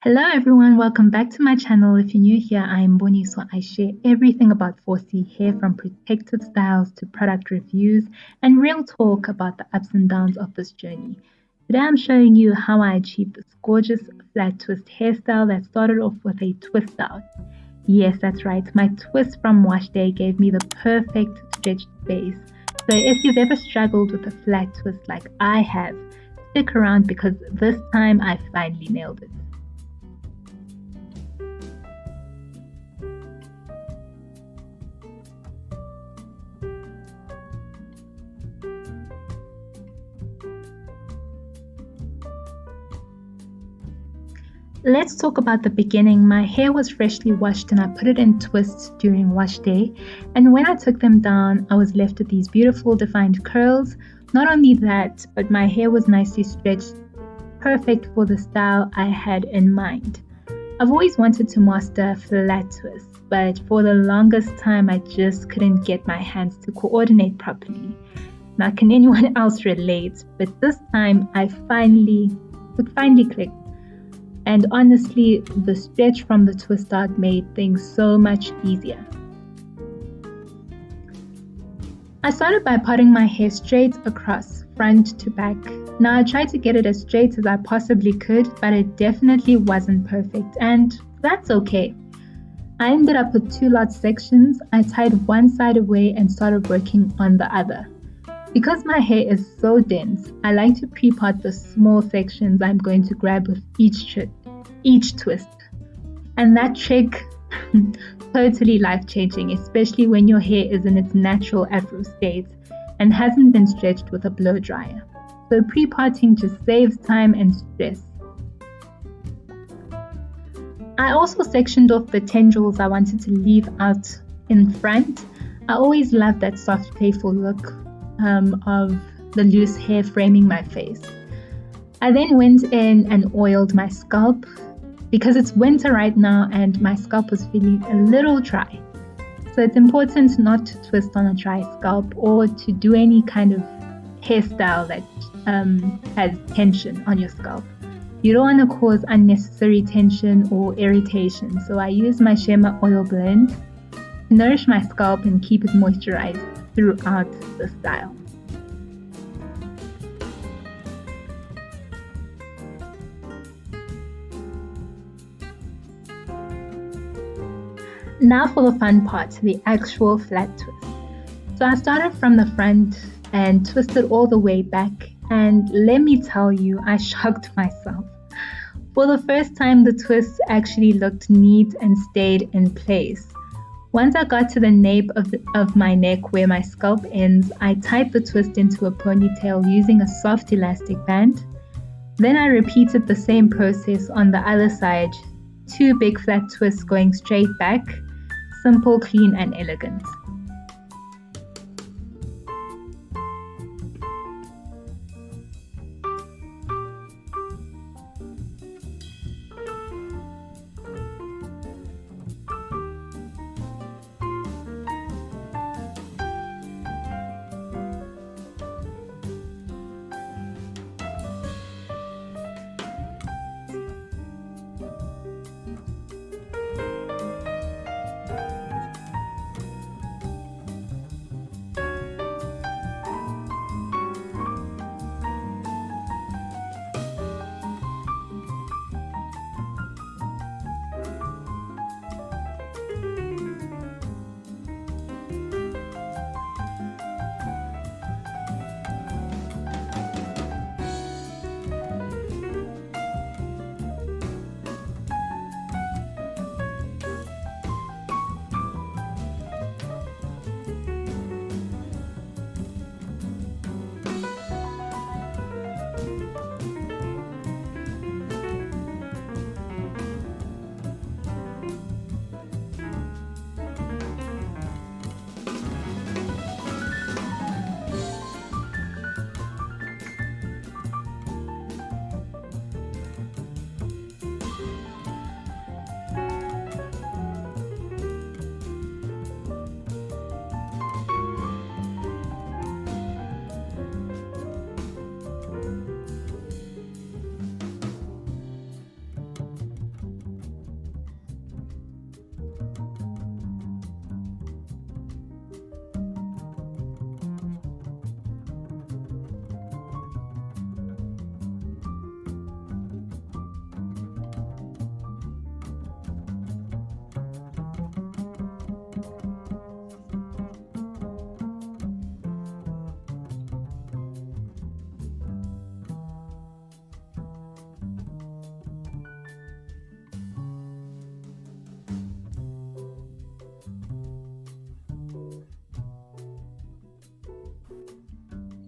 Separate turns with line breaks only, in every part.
Hello everyone, welcome back to my channel. If you're new here, I am Bonnie, so I share everything about 4C hair, from protected styles to product reviews and real talk about the ups and downs of this journey. Today I'm showing you how I achieved this gorgeous flat twist hairstyle that started off with a twist out. Yes, that's right, my twist from wash day gave me the perfect stretched base. So if you've ever struggled with a flat twist like I have, stick around because this time I finally nailed it. Let's talk about the beginning. My hair was freshly washed and I put it in twists during wash day. And when I took them down, I was left with these beautiful defined curls. Not only that, but my hair was nicely stretched, perfect for the style I had in mind. I've always wanted to master flat twists, but for the longest time, I just couldn't get my hands to coordinate properly. Now, can anyone else relate? But this time, it finally clicked. And honestly, the stretch from the twist out made things so much easier. I started by parting my hair straight across, front to back. Now I tried to get it as straight as I possibly could, but it definitely wasn't perfect, and that's okay. I ended up with two large sections. I tied one side away and started working on the other. Because my hair is so dense, I like to pre-part the small sections I'm going to grab with each twist. And that trick, totally life-changing, especially when your hair is in its natural afro state and hasn't been stretched with a blow dryer. So pre-parting just saves time and stress. I also sectioned off the tendrils I wanted to leave out in front. I always loved that soft, playful look of the loose hair framing my face. I then went in and oiled my scalp because it's winter right now and my scalp was feeling a little dry. So it's important not to twist on a dry scalp or to do any kind of hairstyle that has tension on your scalp. You don't want to cause unnecessary tension or irritation. So I use my Shema oil blend to nourish my scalp and keep it moisturized throughout the style. Now for the fun part, the actual flat twist. So I started from the front and twisted all the way back, and let me tell you, I shocked myself. For the first time, the twist actually looked neat and stayed in place. Once I got to the nape of my neck where my scalp ends, I tied the twist into a ponytail using a soft elastic band. Then I repeated the same process on the other side, two big flat twists going straight back, simple, clean, and elegant.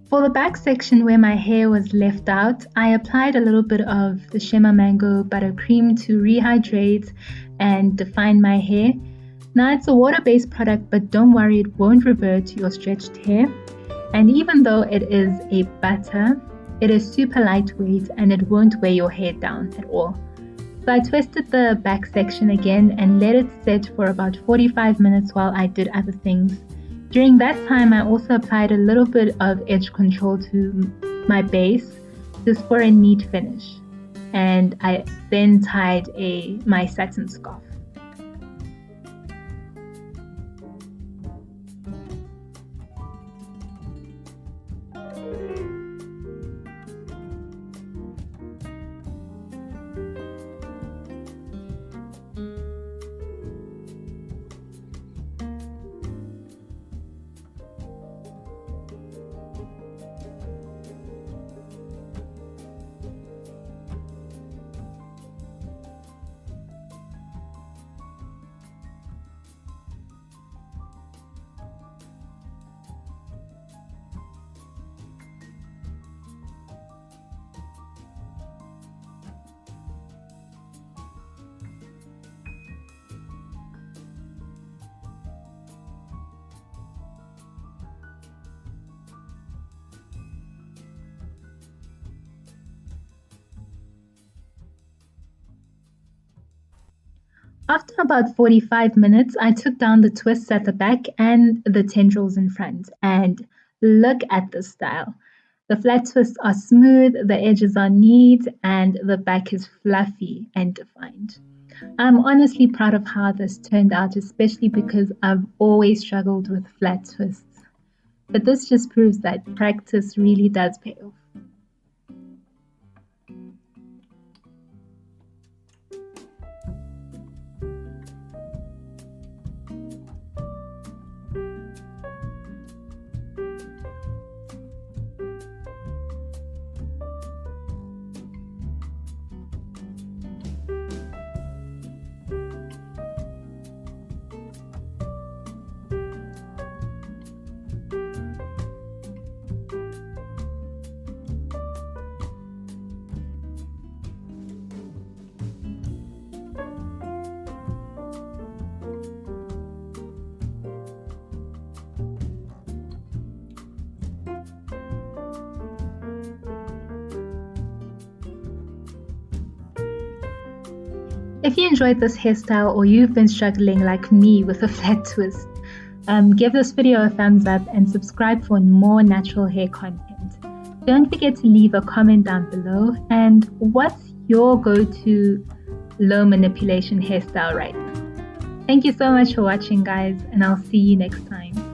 For the back section where my hair was left out, I applied a little bit of the Shema Mango Buttercream to rehydrate and define my hair. Now it's a water-based product, but don't worry, it won't revert to your stretched hair. And even though it is a butter, it is super lightweight and it won't weigh your hair down at all. So I twisted the back section again and let it set for about 45 minutes while I did other things. During that time, I also applied a little bit of edge control to my base, just for a neat finish. And I then tied my satin scarf. After about 45 minutes, I took down the twists at the back and the tendrils in front. And look at this style. The flat twists are smooth, the edges are neat, and the back is fluffy and defined. I'm honestly proud of how this turned out, especially because I've always struggled with flat twists. But this just proves that practice really does pay off. If you enjoyed this hairstyle or you've been struggling like me with a flat twist, give this video a thumbs up and subscribe for more natural hair content. Don't forget to leave a comment down below and what's your go-to low manipulation hairstyle right now. Thank you so much for watching, guys, and I'll see you next time.